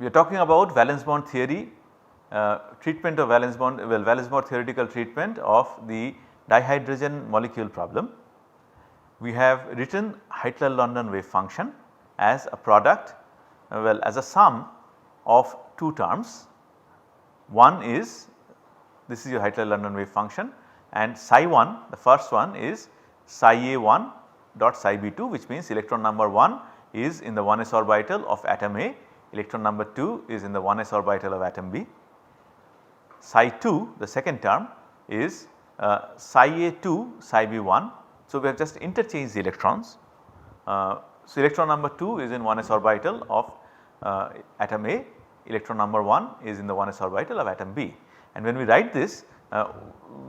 we are talking about valence bond theory, treatment of valence bond, valence bond theoretical treatment of the dihydrogen molecule problem. We have written Heitler-London wave function as a product, as a sum of two terms. One is, this is your Heitler-London wave function, and psi 1, the first one is psi A1 dot psi B2, which means electron number 1 is in the 1s orbital of atom A, electron number 2 is in the 1s orbital of atom B. Psi 2, the second term, is psi A2 psi B1. So, we have just interchanged the electrons. So, electron number 2 is in 1s orbital of atom A, electron number 1 is in the 1s orbital of atom B. And when we write this,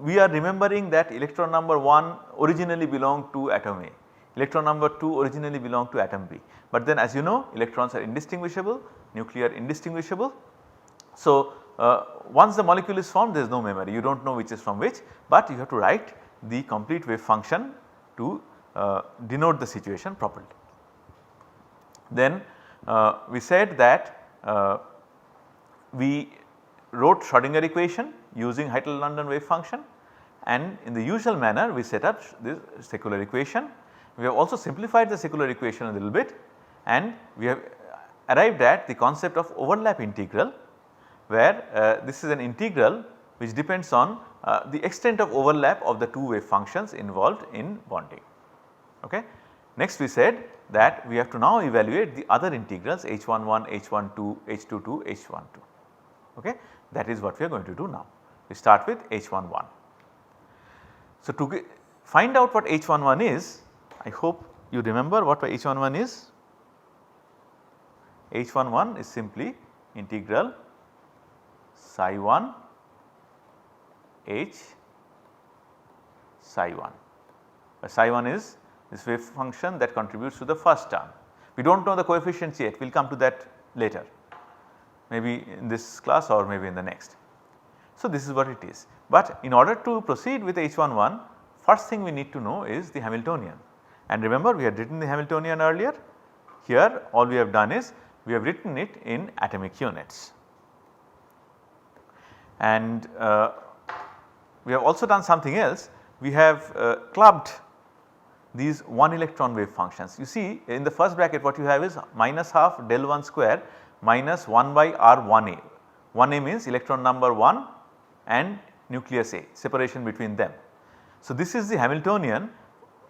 we are remembering that electron number 1 originally belonged to atom A, electron number 2 originally belonged to atom B. But then as you know, electrons are indistinguishable, nuclear indistinguishable. So, once the molecule is formed, there is no memory, you do not know which is from which, but you have to write the complete wave function to denote the situation properly. Then we said that we wrote Schrodinger equation using Heitler-London wave function, and in the usual manner we set up this secular equation. We have also simplified the secular equation a little bit, and we have arrived at the concept of overlap integral, where this is an integral which depends on the extent of overlap of the two wave functions involved in bonding. Okay. Next we said that we have to now evaluate the other integrals h11, h12, h22, h12. Okay. That is what we are going to do now. We start with h11. So, to find out what h11 is, I hope you remember what h11 is. H11 is simply integral psi 1 h psi 1, where psi 1 is this wave function that contributes to the first term. We do not know the coefficients yet, we will come to that later, maybe in this class or maybe in the next. So, this is what it is, but in order to proceed with h11, first thing we need to know is the Hamiltonian, and remember we had written the Hamiltonian earlier. Here all we have done is we have written it in atomic units, and we have also done something else. We have clubbed these 1 electron wave functions. You see in the first bracket what you have is minus half del 1 square minus 1 by R1a. 1a means electron number 1 and nucleus A, separation between them. So, this is the Hamiltonian,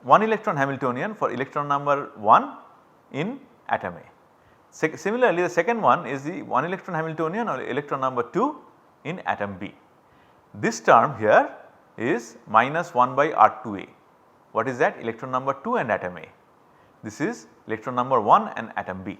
1 electron Hamiltonian for electron number 1 in atom A. Similarly, the second one is the 1 electron Hamiltonian or electron number 2 in atom B. This term here is minus 1 by R2a. What is that? Electron number 2 and atom A. This is electron number 1 and atom B.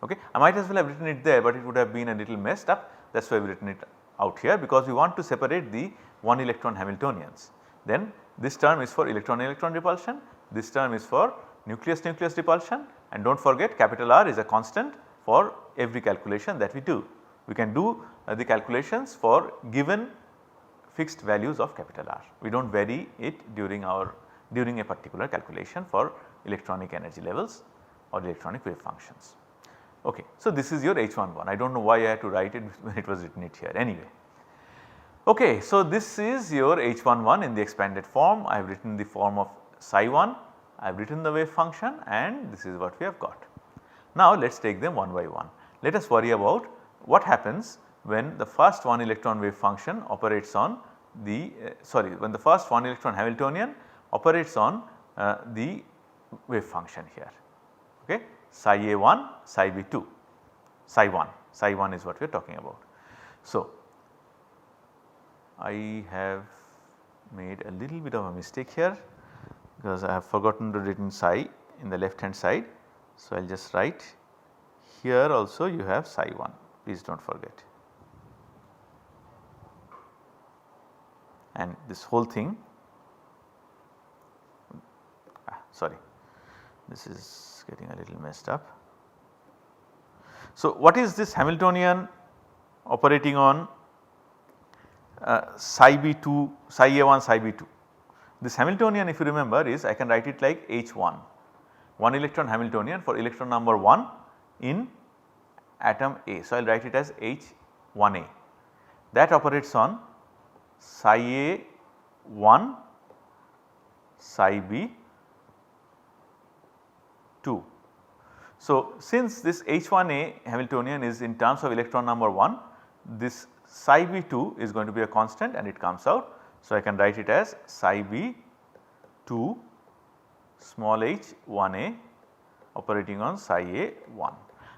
Okay. I might as well have written it there, but it would have been a little messed up, that is why we written it out here, because we want to separate the 1 electron Hamiltonians. Then this term is for electron electron repulsion, this term is for nucleus nucleus repulsion, and do not forget capital R is a constant for every calculation that we do. We can do the calculations for given fixed values of capital R. We do not vary it during a particular calculation for electronic energy levels or electronic wave functions. Okay. So, this is your H11. I do not know why I had to write it when it was written it here anyway. Okay. So, this is your H11 in the expanded form. I have written the form of psi 1, I have written the wave function, and this is what we have got. Now, let us take them one by one. Let us worry about what happens when the first 1 electron wave function operates on the when the first 1 electron Hamiltonian operates on the wave function here. Okay. Psi A1, psi B2, psi 1 is what we are talking about. So, I have made a little bit of a mistake here, because I have forgotten to written psi in the left hand side. So, I will just write here also you have psi 1, please do not forget, and this whole thing, sorry, this is getting a little messed up. So, what is this Hamiltonian operating on psi B2, psi A1, psi B2? This Hamiltonian, if you remember, is I can write it like H1, 1 electron Hamiltonian for electron number 1 in atom A. So, I will write it as H1A, that operates on psi A 1 psi B 2. So, since this H1A Hamiltonian is in terms of electron number 1, this psi B2 is going to be a constant and it comes out. So, I can write it as psi B2 small h 1A operating on psi A 1,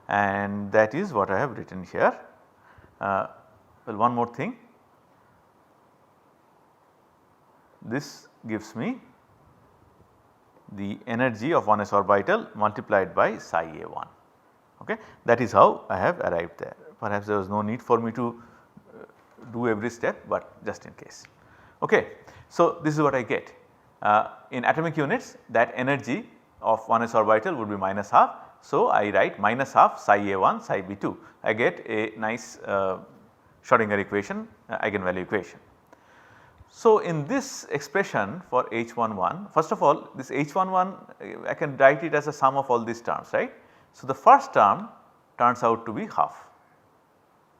and that is what I have written here. Well, one more thing, this gives me the energy of 1s orbital multiplied by psi A 1. Okay. That is how I have arrived there. Perhaps there was no need for me to do every step, but just in case. Okay. So, this is what I get. In atomic units, that energy of 1s orbital would be minus half. So, I write minus half psi A 1 psi B 2. I get a nice Schrodinger equation, eigenvalue equation. So, in this expression for H11, first of all this H11 I can write it as a sum of all these terms, right. So, the first term turns out to be half,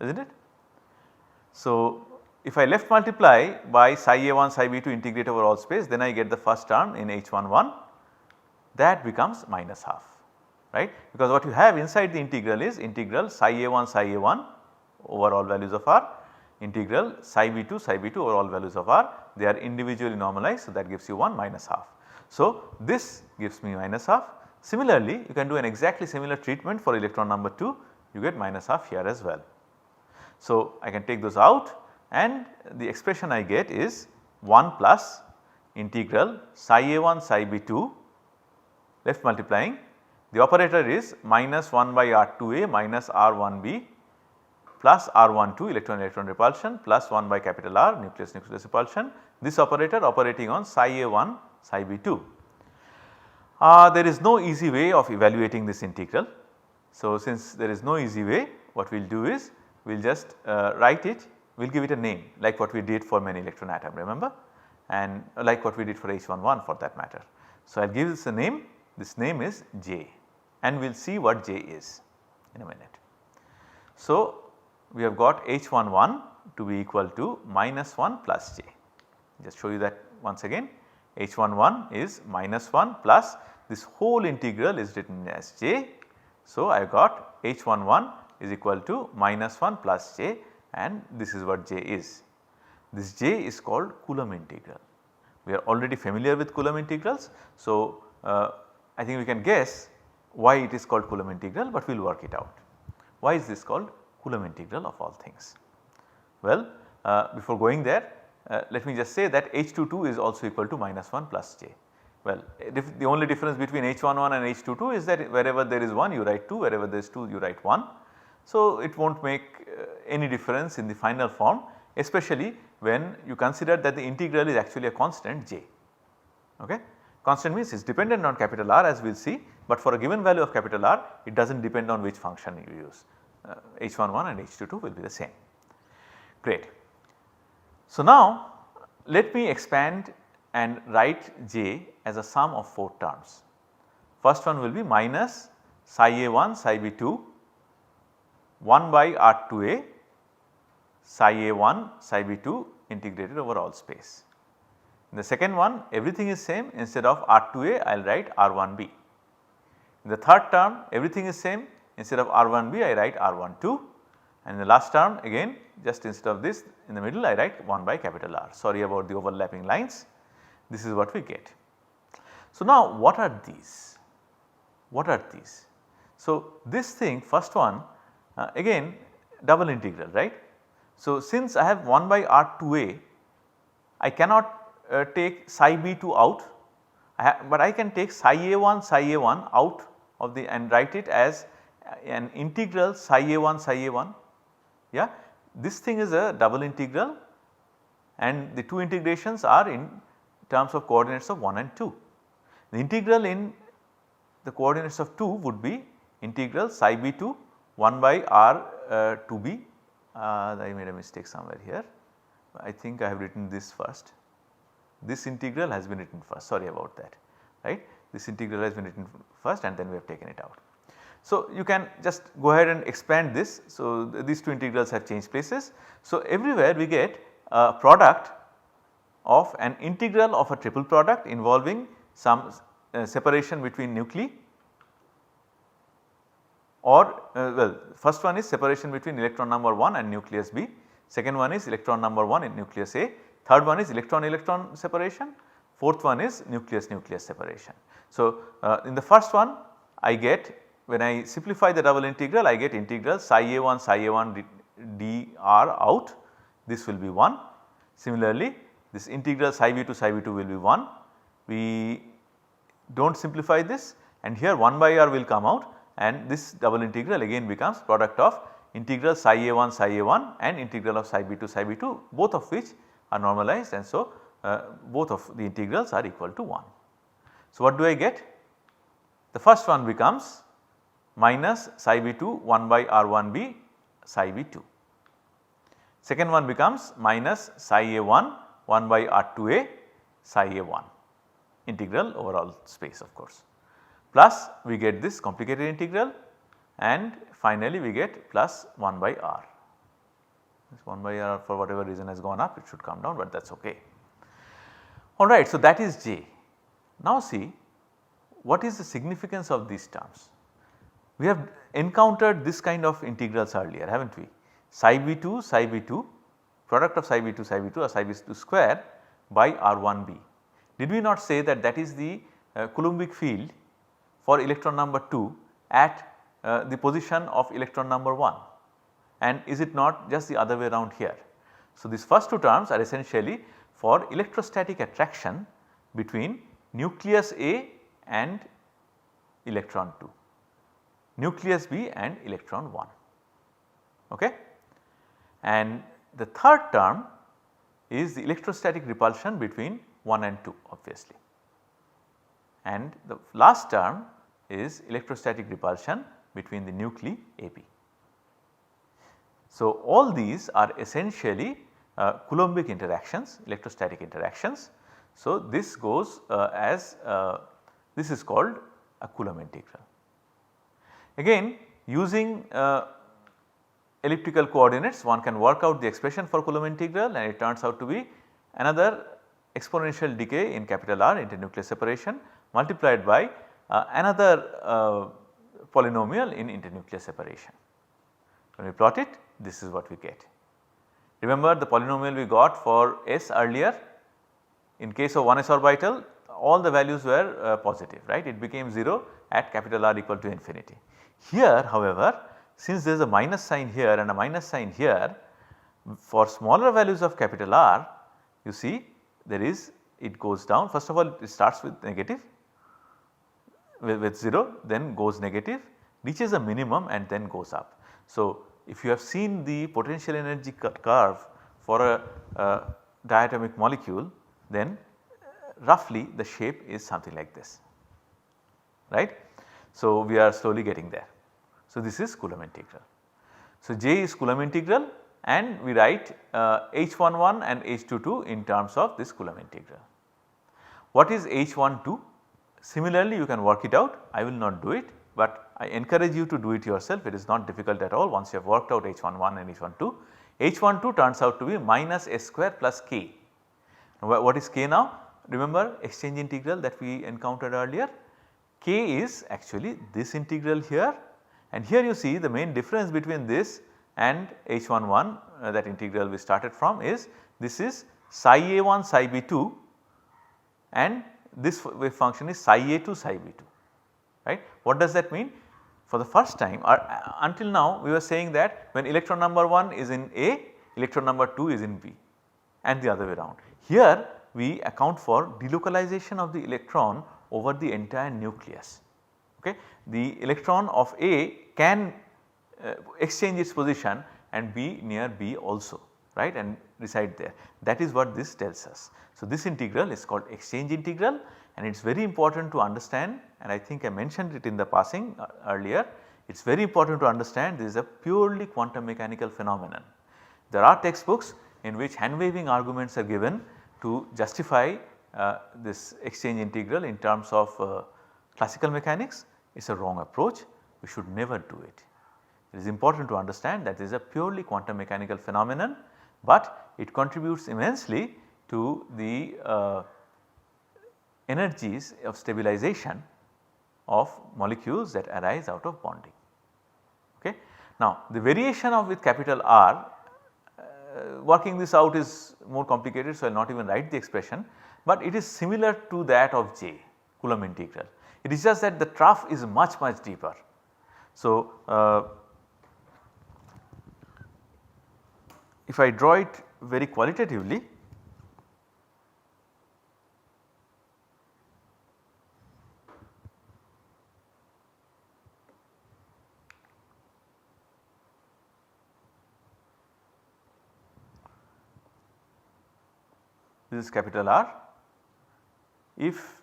is not it. So, if I left multiply by psi A1 psi B2 integrate over all space, then I get the first term in H11, that becomes minus half, right, because what you have inside the integral is integral psi A1 over all values of r, integral psi B2 over all values of r, they are individually normalized. So, that gives you 1 minus half. So, this gives me minus half. Similarly, you can do an exactly similar treatment for electron number 2, you get minus half here as well. So, I can take those out and the expression I get is 1 plus integral psi A1 psi B2 left multiplying, the operator is minus 1 by R2A minus R1B plus R12 electron repulsion plus 1 by capital R nucleus repulsion, this operator operating on psi A1 psi B2. There is no easy way of evaluating this integral. So, since there is no easy way, what we will do is we will just write it, we will give it a name like what we did for many electron atom, remember, and like what we did for H11 for that matter. So, I will give this a name, this name is J, and we will see what J is in a minute. So, we have got H11 to be equal to minus 1 plus J. Just show you that once again, H11 is minus 1 plus this whole integral is written as J. So, I have got H11 is equal to minus 1 plus J, and this is what J is. This J is called Coulomb integral. We are already familiar with Coulomb integrals. So, I think we can guess why it is called Coulomb integral, but we will work it out. Why is this called Coulomb integral of all things? Well, before going there, let me just say that H22 is also equal to minus 1 plus J. Well, the only difference between H11 and H22 is that wherever there is 1 you write 2, wherever there is 2 you write 1. So, it will not make any difference in the final form, especially when you consider that the integral is actually a constant J. Okay? Constant means it is dependent on capital R as we will see, but for a given value of capital R it does not depend on which function you use. H11 and H22 will be the same. Great. So, now let me expand and write J as a sum of 4 terms. First one will be minus psi A1 psi B2 1 by R2A psi A1 psi B2 integrated over all space. In the second one everything is same, instead of R2A I will write R1B. In the third term everything is same, instead of R1B I write R12, and in the last term again just instead of this in the middle I write 1 by capital R. Sorry about the overlapping lines, this is what we get. So, now what are these? What are these? So, this thing first one again double integral, right. So, since I have 1 by R2A I cannot take psi B2 out, but I can take psi A1 out of the and write it as an integral psi A1 yeah. This thing is a double integral and the two integrations are in terms of coordinates of 1 and 2. The integral in the coordinates of 2 would be integral psi B2 1 by R 2B. I made a mistake somewhere here, I think I have written this first. This integral has been written first, sorry about that, right. This integral has been written first and then we have taken it out. So, you can just go ahead and expand this. So, these two integrals have changed places. So, everywhere we get a product of an integral of a triple product involving some separation between nuclei, or well, first one is separation between electron number 1 and nucleus B, second one is electron number 1 in nucleus A, third one is electron separation, fourth one is nucleus separation. So, in the first one I get, when I simplify the double integral, I get integral psi a1 dr out, this will be 1. Similarly, this integral psi v2 will be 1. We do not simplify this, and here 1 by r will come out, and this double integral again becomes product of integral psi a1 and integral of psi b2, both of which are normalized, and so both of the integrals are equal to 1. So, what do I get? The first one becomes minus psi v2 1 by r1b psi v2. Second one becomes minus psi a1 1 by r2a psi a1, integral over all space of course, plus we get this complicated integral, and finally we get plus 1 by r. This 1 by r for whatever reason has gone up, it should come down, but that is okay. Alright, so that is J. Now see what is the significance of these terms. We have encountered this kind of integrals earlier, have not we? Psi b2 product of psi b2 or psi b2 square by r1b. Did we not say that that is the Coulombic field for electron number 2 at the position of electron number 1, and is it not just the other way around here? So, these first two terms are essentially for electrostatic attraction between nucleus A and electron 2, nucleus B and electron 1. Okay? And the third term is the electrostatic repulsion between 1 and 2 obviously, and the last term is electrostatic repulsion between the nuclei AB. So, all these are essentially Coulombic interactions, electrostatic interactions. So, this goes this is called a Coulomb integral. Again, using elliptical coordinates, one can work out the expression for Coulomb integral, and it turns out to be another exponential decay in capital R internuclear separation multiplied by another polynomial in internuclear separation. When we plot it, this is what we get. Remember the polynomial we got for S earlier, in case of 1s orbital all the values were positive, right, it became 0 at capital R equal to infinity. Here however, since there is a minus sign here and a minus sign here, for smaller values of capital R, you see there is, it goes down. First of all, it starts with negative, with 0, then goes negative, reaches a minimum and then goes up. So, if you have seen the potential energy curve for a diatomic molecule, then roughly the shape is something like this, right. So, we are slowly getting there. So, this is Coulomb integral. So, J is Coulomb integral, and we write H11 and H22 in terms of this Coulomb integral. What is H12? Similarly, you can work it out, I will not do it, but I encourage you to do it yourself, it is not difficult at all once you have worked out H11 and H12. H12 turns out to be minus S square plus K. Now, what is K now? Remember exchange integral that we encountered earlier, K is actually this integral here, and here you see the main difference between this and H11 that integral we started from is this is psi a1 psi b2 and this wave function is psi a2 psi b2, right. What does that mean? For the first time until now we were saying that when electron number 1 is in A, electron number 2 is in B and the other way around. Here we account for delocalization of the electron over the entire nucleus. Okay. The electron of A can exchange its position and be near B also, right, and reside there. That is what this tells us. So, this integral is called exchange integral, and it is very important to understand, and I think I mentioned it in the passing earlier. It is very important to understand this is a purely quantum mechanical phenomenon. There are textbooks in which hand waving arguments are given to justify this exchange integral in terms of classical mechanics. It is a wrong approach. we should never do it. It is important to understand that this is a purely quantum mechanical phenomenon, but it contributes immensely to the energies of stabilization of molecules that arise out of bonding. Okay. Now, the variation of with capital R, working this out is more complicated, so I will not even write the expression, but it is similar to that of J, Coulomb integral. It is just that the trough is much deeper. So, if I draw it very qualitatively, this is capital R. If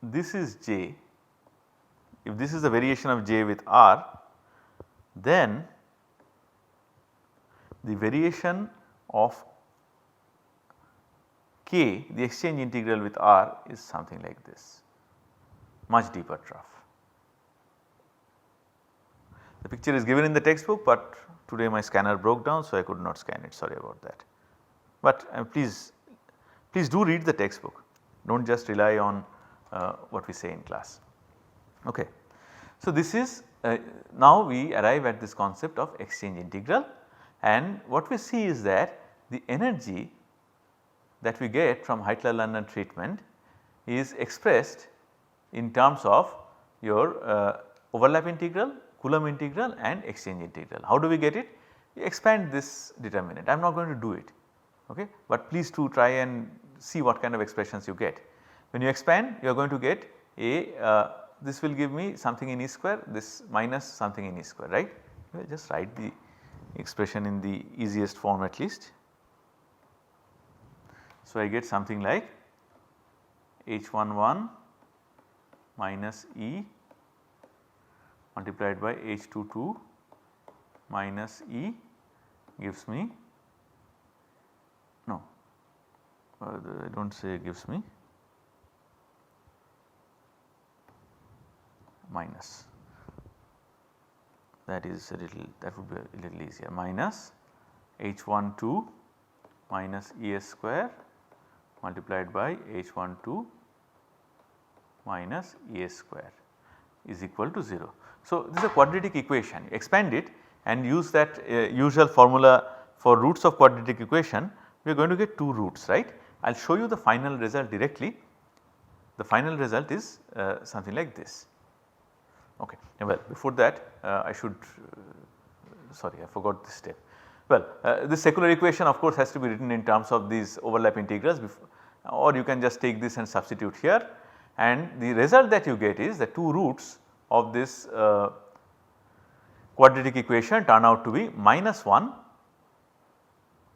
this is J, if this is the variation of J with R, then the variation of K, the exchange integral with R, is something like this, much deeper trough. The picture is given in the textbook, but today my scanner broke down, so I could not scan it, sorry about that. But please do read the textbook, do not just rely on what we say in class. Okay. So, this is now we arrive at this concept of exchange integral, and what we see is that the energy that we get from Heitler-London treatment is expressed in terms of your overlap integral, Coulomb integral and exchange integral. How do we get it? You expand this determinant. I am not going to do it, okay, but please do try and see what kind of expressions you get. When you expand, you are going to get a this will give me something in E square, this minus something in E square, right. I will just write the expression in the easiest form at least. So, I get something like H11 minus E multiplied by H22 minus E gives me, no, I do not say gives me, minus, that is a little, that would be a little easier, minus H12 minus ES square multiplied by H12 minus ES square is equal to 0. So, this is a quadratic equation, expand it and use that usual formula for roots of quadratic equation, we are going to get 2 roots, right. I will show you the final result directly. The final result is something like this. Okay. Well, before that I should sorry, I forgot this step. Well, this secular equation of course has to be written in terms of these overlap integrals, or you can just take this and substitute here, and the result that you get is the 2 roots of this quadratic equation turn out to be minus 1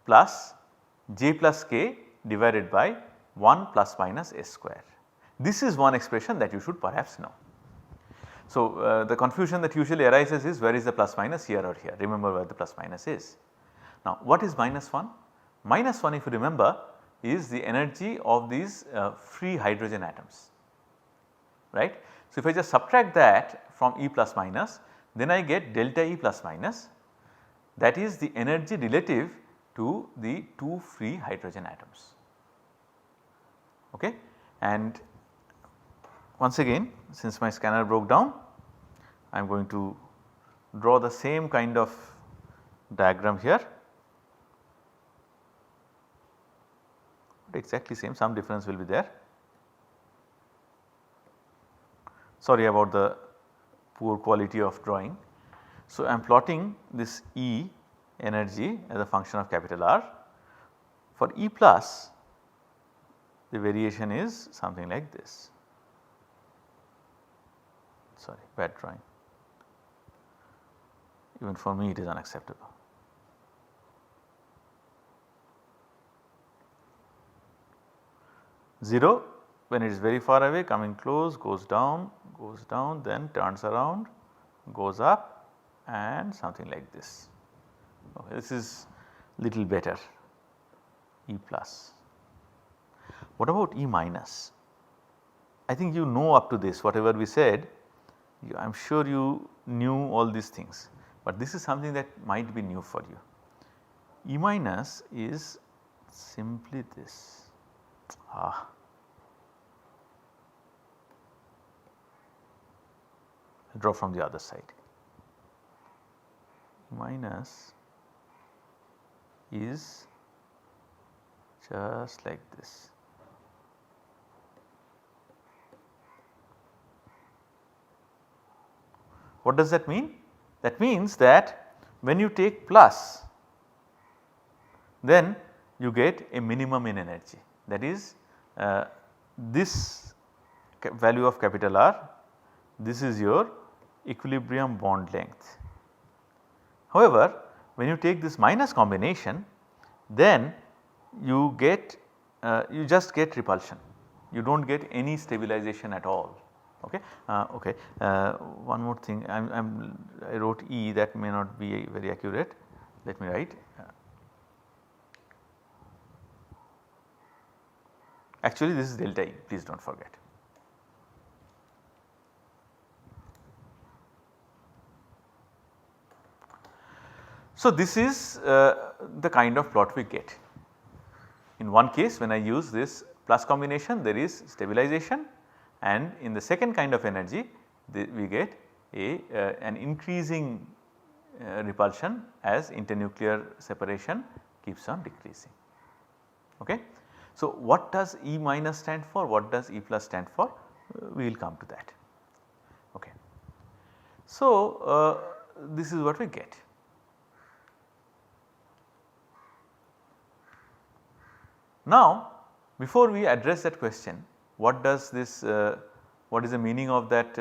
plus j plus k divided by 1 plus minus s square. This is one expression that you should perhaps know. So, the confusion that usually arises is where is the plus minus, here or here, remember where the plus minus is. Now, what is minus 1? Minus 1, if you remember, is the energy of these free hydrogen atoms, right. So, if I just subtract that from E plus minus, then I get delta E plus minus, that is the energy relative to the 2 free hydrogen atoms, okay. And once again, since my scanner broke down, I am going to draw the same kind of diagram here, exactly same, some difference will be there. Sorry about the poor quality of drawing. So, I am plotting this E energy as a function of capital R. For E plus, the variation is something like this. Sorry, bad drawing, even for me it is unacceptable. Zero when it is very far away, coming close, goes down, then turns around, goes up and something like this. Okay, this is little better, E plus. What about E minus? I think you know up to this whatever we said, I am sure you knew all these things, but this is something that might be new for you. E minus is simply this. I'll draw from the other side. E minus is just like this. What does that mean? That means that when you take plus, then you get a minimum in energy, that is this value of capital R, this is your equilibrium bond length. However, when you take this minus combination, then you get you just get repulsion, you do not get any stabilization at all. Okay. One more thing, I wrote E, that may not be very accurate, let me write. Actually this is delta E, please do not forget. So this is the kind of plot we get. In one case when I use this plus combination, there is stabilization, and in the second kind of energy we get an increasing repulsion as internuclear separation keeps on decreasing. Okay. So what does E minus stand for, what does E plus stand for, we will come to that. Okay. So this is what we get. Now before we address that question, what does this what is the meaning of that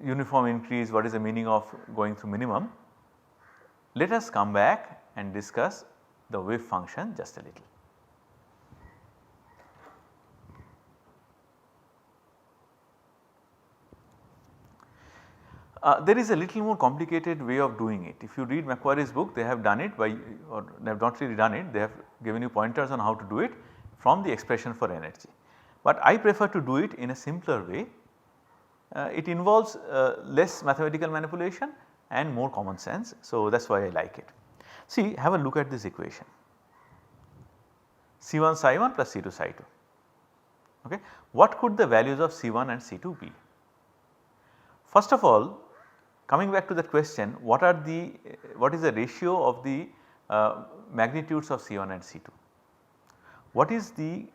uniform increase, what is the meaning of going through minimum, let us come back and discuss the wave function just a little. There is a little more complicated way of doing it. If you read Macquarie's book, they have done it by, or they have not really done it, they have given you pointers on how to do it from the expression for energy. But I prefer to do it in a simpler way. It involves less mathematical manipulation and more common sense. So that is why I like it. See, have a look at this equation, C1 psi 1 plus C2 psi 2. Okay. What could the values of C1 and C2 be? First of all, coming back to that question, what is the ratio of the magnitudes of C1 and C2? What is the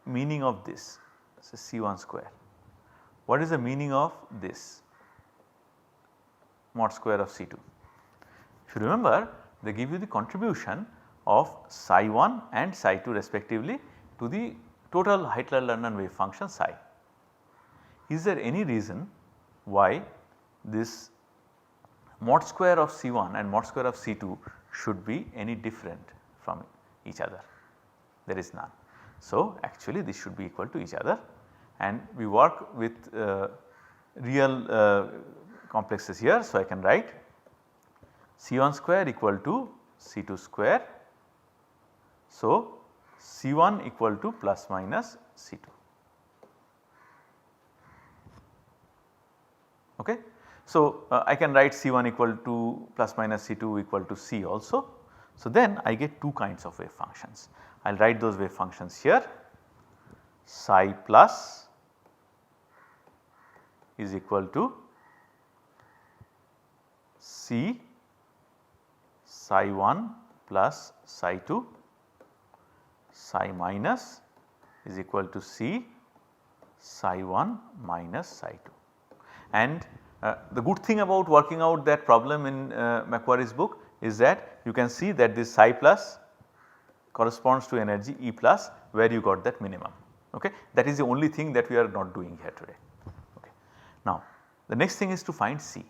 meaning of this? So C1 square. What is the meaning of this mod square of C2? If you remember, they give you the contribution of psi 1 and psi 2 respectively to the total Heitler-London wave function psi. Is there any reason why this mod square of C1 and mod square of C2 should be any different from each other? There is none. So actually this should be equal to each other, and we work with real complexes here. So I can write C1 square equal to C2 square. So C1 equal to plus minus C2. Okay. So I can write C1 equal to plus minus C2 equal to C also. So then I get two kinds of wave functions. I will write those wave functions here. Psi plus is equal to C psi 1 plus psi 2, psi minus is equal to C psi 1 minus psi 2. And the good thing about working out that problem in Macquarie's book is that you can see that this psi plus corresponds to energy E plus where you got that minimum. Okay. That is the only thing that we are not doing here today. Okay. Now the next thing is to find C,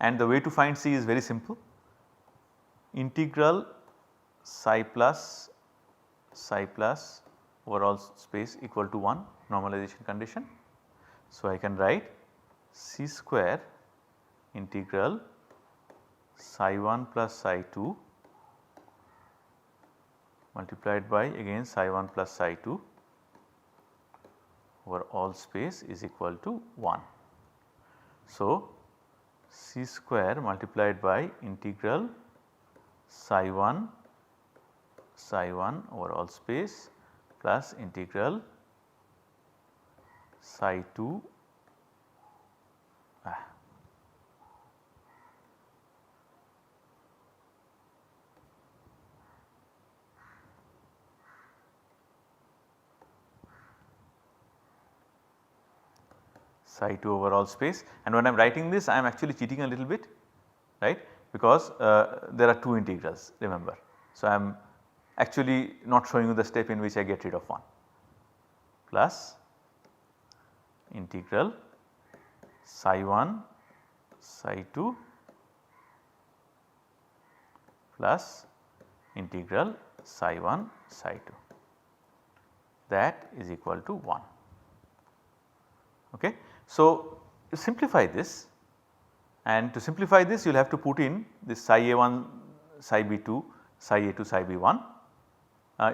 and the way to find C is very simple. Integral psi plus overall space equal to 1, normalization condition. So I can write C square integral psi 1 plus psi 2 multiplied by again psi 1 plus psi 2 over all space is equal to 1. So, C square multiplied by integral psi 1 over all space plus integral psi 2 psi 2 over all space, and when I am writing this I am actually cheating a little bit, right, because there are 2 integrals, remember. So, I am actually not showing you the step in which I get rid of 1 plus integral psi 1 psi 2 plus integral psi 1 psi 2, that is equal to 1. Okay. So, to simplify this, and to simplify this you will have to put in this psi a1 psi b2 psi a2 psi b1.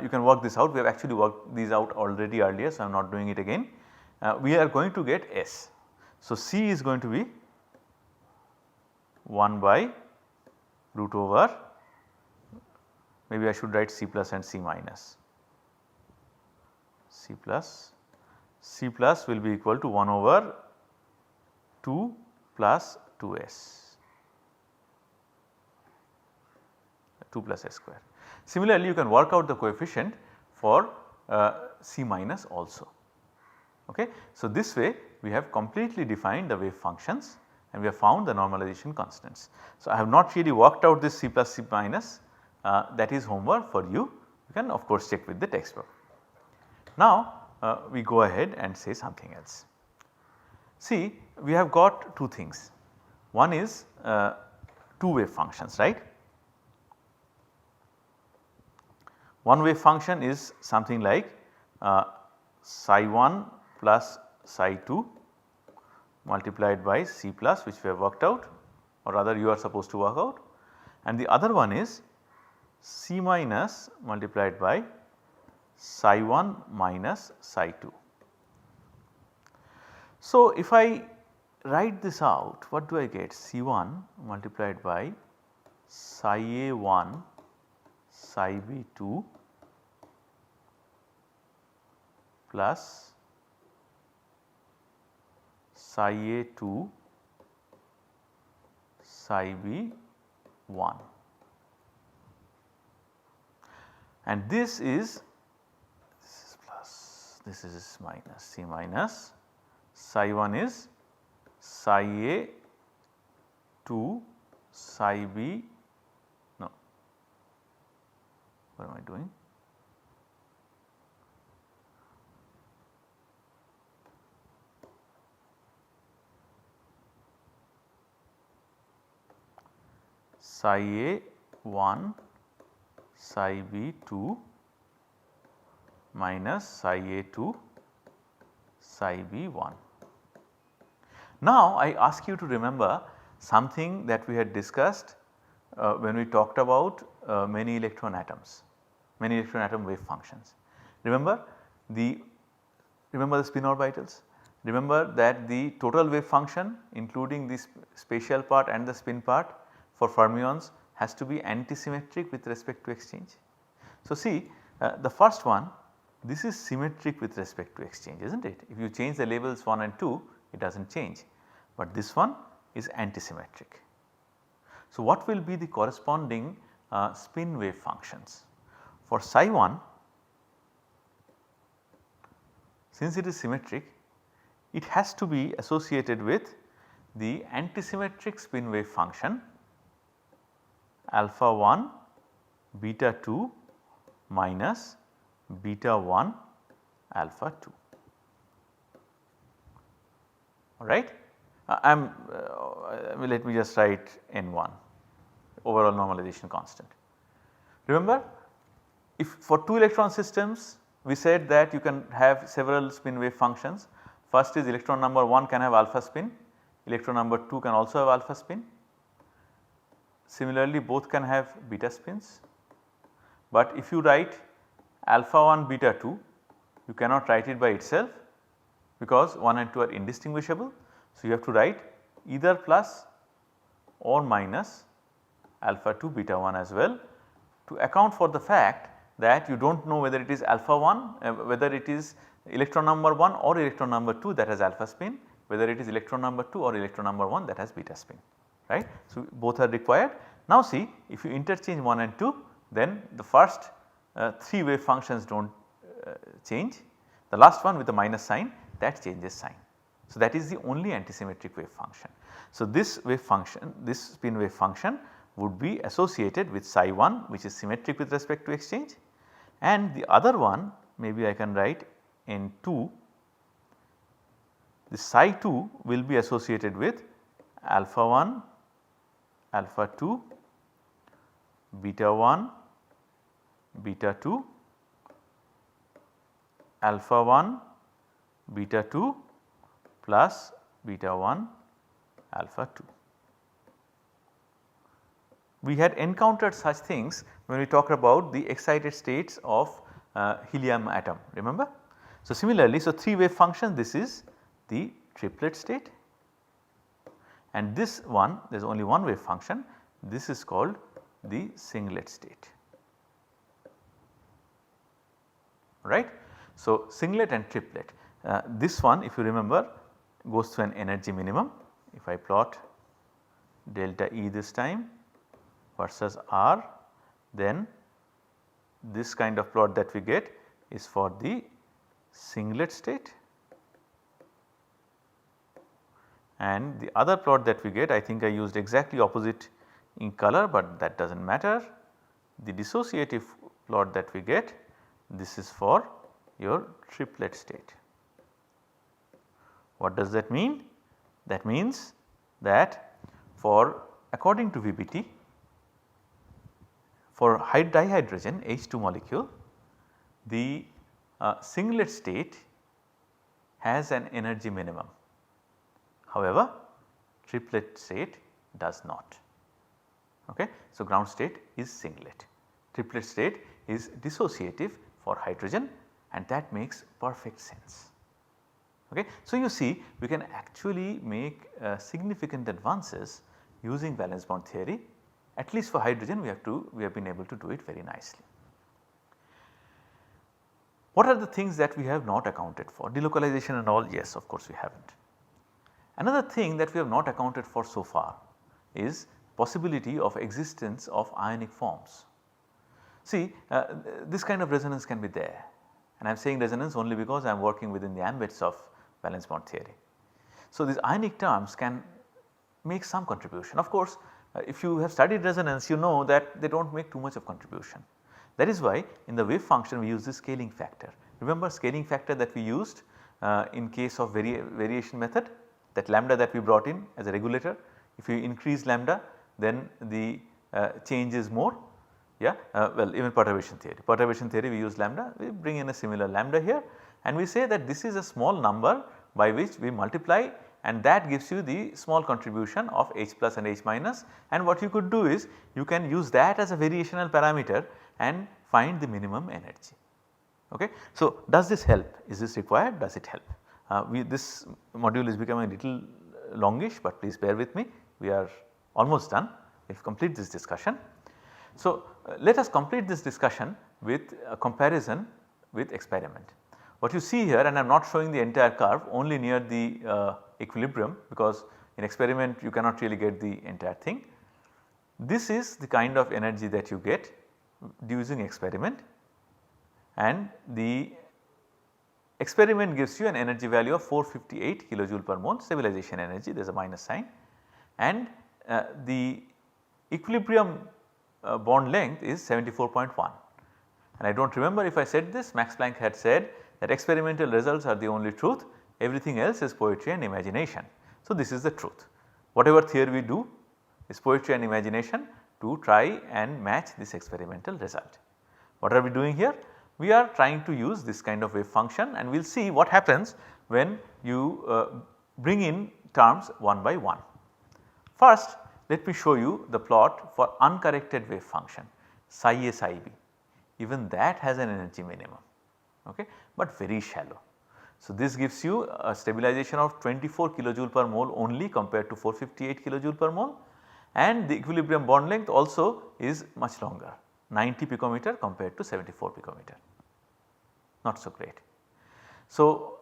You can work this out, we have actually worked these out already earlier, so I am not doing it again. We are going to get S. So, C is going to be 1 by root over, maybe I should write C plus and C minus, C plus will be equal to 1 over 2 plus 2s, 2 plus s square. Similarly, you can work out the coefficient for C minus also. Okay. So, this way we have completely defined the wave functions and we have found the normalization constants. So, I have not really worked out this C plus C minus, that is homework for you can of course check with the textbook. Now, we go ahead and say something else. See, we have got 2 things. One is 2 wave functions, right. One wave function is something like psi 1 plus psi 2 multiplied by C plus, which we have worked out, or rather you are supposed to work out, and the other one is C minus multiplied by psi 1 minus psi 2. So, if I write this out, what do I get? C1 multiplied by psi a1 psi b2 plus psi a2 psi b1, and this is plus, this is minus, C minus, psi 1 is psi a 2 psi b, no, what am I doing? Psi a 1 psi b 2 minus psi a 2 psi b 1. Now, I ask you to remember something that we had discussed when we talked about many electron atoms, many electron atom wave functions. Remember the spin orbitals, remember that the total wave function including the spatial part and the spin part for fermions has to be antisymmetric with respect to exchange. So, see the first one, this is symmetric with respect to exchange, is not it? If you change the labels 1 and 2, it does not change, but this one is antisymmetric. So, what will be the corresponding spin wave functions? For psi 1, since it is symmetric, it has to be associated with the antisymmetric spin wave function alpha 1 beta 2 minus beta 1 alpha 2, alright. Let me just write N1, overall normalization constant. Remember, if for 2 electron systems we said that you can have several spin wave functions. First is electron number 1 can have alpha spin, electron number 2 can also have alpha spin. Similarly, both can have beta spins, but if you write alpha 1 beta 2, you cannot write it by itself, because 1 and 2 are indistinguishable. So, you have to write either plus or minus alpha 2 beta 1 as well to account for the fact that you do not know whether it is alpha 1, whether it is electron number 1 or electron number 2 that has alpha spin, whether it is electron number 2 or electron number 1 that has beta spin, right. So, both are required. Now, see, if you interchange 1 and 2, then the first 3 wave functions do not change, the last one with the minus sign that changes sign. So, that is the only antisymmetric wave function. So, this wave function, this spin wave function would be associated with psi 1 which is symmetric with respect to exchange, and the other one maybe I can write in 2, the psi 2 will be associated with alpha 1, alpha 2, beta 1, beta 2, alpha 1, beta 2 plus beta 1, alpha 2. We had encountered such things when we talked about the excited states of helium atom, remember. So, similarly, so 3 wave function, this is the triplet state, and this one there is only one wave function, this is called the singlet state, right. So, singlet and triplet, this one if you remember goes to an energy minimum. If I plot delta E this time versus R, then this kind of plot that we get is for the singlet state, and the other plot that we get, I think I used exactly opposite in color, but that does not matter. The dissociative plot that we get, this is for your triplet state. What does that mean? That means that for according to VBT, for dihydrogen H2 molecule, the singlet state has an energy minimum. However, triplet state does not. Okay. So, ground state is singlet, triplet state is dissociative for hydrogen, and that makes perfect sense. Okay. So, you see we can actually make significant advances using valence bond theory. At least for hydrogen we have been able to do it very nicely. What are the things that we have not accounted for? Delocalization and all, yes, of course we have not. Another thing that we have not accounted for so far is possibility of existence of ionic forms. See, this kind of resonance can be there, and I am saying resonance only because I am working within the ambits of valence bond theory. So, these ionic terms can make some contribution. Of course, if you have studied resonance, you know that they do not make too much of contribution. That is why in the wave function we use the scaling factor. Remember scaling factor that we used in case of variation method, that lambda that we brought in as a regulator. If you increase lambda, then the change is more. Yeah, well, even perturbation theory we use lambda, we bring in a similar lambda here, and we say that this is a small number by which we multiply, and that gives you the small contribution of H plus and H minus, and what you could do is you can use that as a variational parameter and find the minimum energy. Okay. So, does this help? Is this required? Does it help? This module is becoming a little longish, but please bear with me, we are almost done. We will complete this discussion. So, let us complete this discussion with a comparison with experiment. What you see here, and I am not showing the entire curve, only near the equilibrium, because in experiment you cannot really get the entire thing. This is the kind of energy that you get using experiment, and the experiment gives you an energy value of 458 kilojoule per mole, stabilization energy, there is a minus sign, and the equilibrium bond length is 74.1, and I do not remember if I said this. Max Planck had said that experimental results are the only truth, everything else is poetry and imagination. So, this is the truth. Whatever theory we do is poetry and imagination to try and match this experimental result. What are we doing here? We are trying to use this kind of wave function, and we will see what happens when you bring in terms one by one. First, let me show you the plot for uncorrected wave function psi a psi b, even that has an energy minimum, okay, but very shallow. So, this gives you a stabilization of 24 kilojoule per mole only compared to 458 kilojoule per mole, and the equilibrium bond length also is much longer, 90 picometer compared to 74 picometer, not so great. So,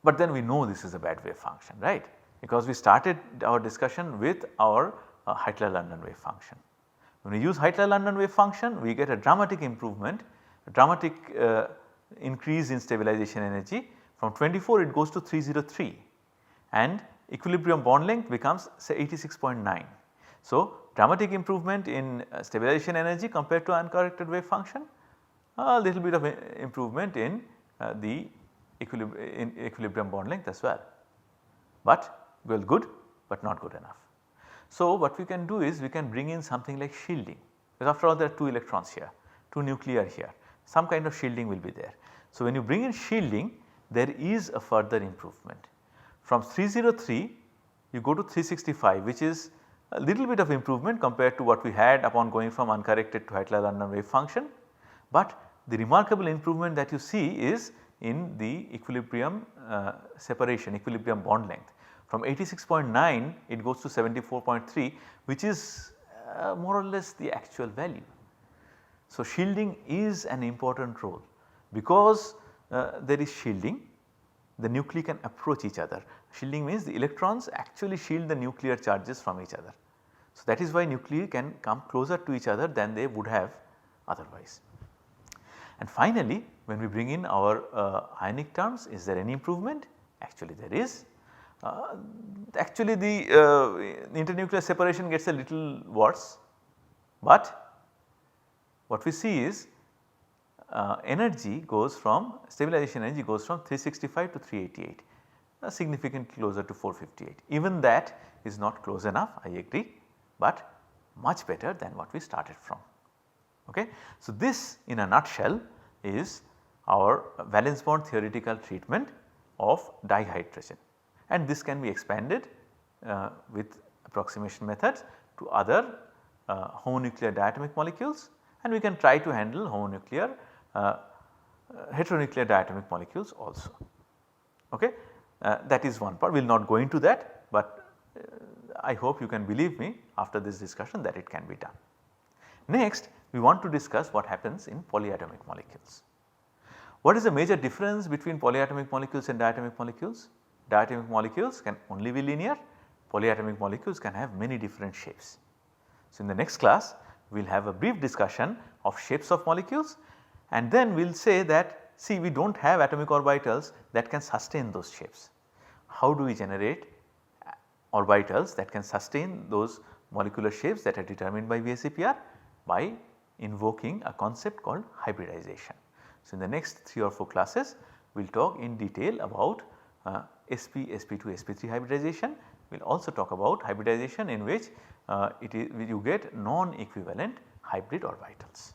but then we know this is a bad wave function, right, because we started our discussion with our Heitler-London wave function. When we use Heitler-London wave function, we get a dramatic improvement, a dramatic increase in stabilization energy. From 24 it goes to 303 and equilibrium bond length becomes say 86.9. So, dramatic improvement in stabilization energy compared to uncorrected wave function, a little bit of improvement in the equilibrium bond length as well, but well good but not good enough. So, what we can do is we can bring in something like shielding, because after all there are 2 electrons here, 2 nuclei here, some kind of shielding will be there. So, when you bring in shielding, there is a further improvement. From 303 you go to 365, which is a little bit of improvement compared to what we had upon going from uncorrected to Heitler-London wave function, but the remarkable improvement that you see is in the equilibrium separation, equilibrium bond length. From 86.9 it goes to 74.3, which is more or less the actual value. So, shielding is an important role, because there is shielding, the nuclei can approach each other. Shielding means the electrons actually shield the nuclear charges from each other. So, that is why nuclei can come closer to each other than they would have otherwise. And finally, when we bring in our ionic terms, is there any improvement? Actually there is. Actually the internuclear separation gets a little worse, but what we see is energy goes from, stabilization energy goes from 365 to 388, significantly closer to 458. Even that is not close enough, I agree, but much better than what we started from. Okay. So, this in a nutshell is our valence bond theoretical treatment of dihydrogen, and this can be expanded with approximation methods to other homonuclear diatomic molecules, and we can try to handle homonuclear heteronuclear diatomic molecules also. Okay. That is one part, we will not go into that, but I hope you can believe me after this discussion that it can be done. Next, we want to discuss what happens in polyatomic molecules. What is the major difference between polyatomic molecules and diatomic molecules? Diatomic molecules can only be linear, polyatomic molecules can have many different shapes. So, in the next class we will have a brief discussion of shapes of molecules, and then we will say that see we do not have atomic orbitals that can sustain those shapes. How do we generate orbitals that can sustain those molecular shapes that are determined by VSEPR? By invoking a concept called hybridization. So, in the next 3 or 4 classes we will talk in detail about sp, sp2, sp3 hybridization. We will also talk about hybridization in which you get non-equivalent hybrid orbitals.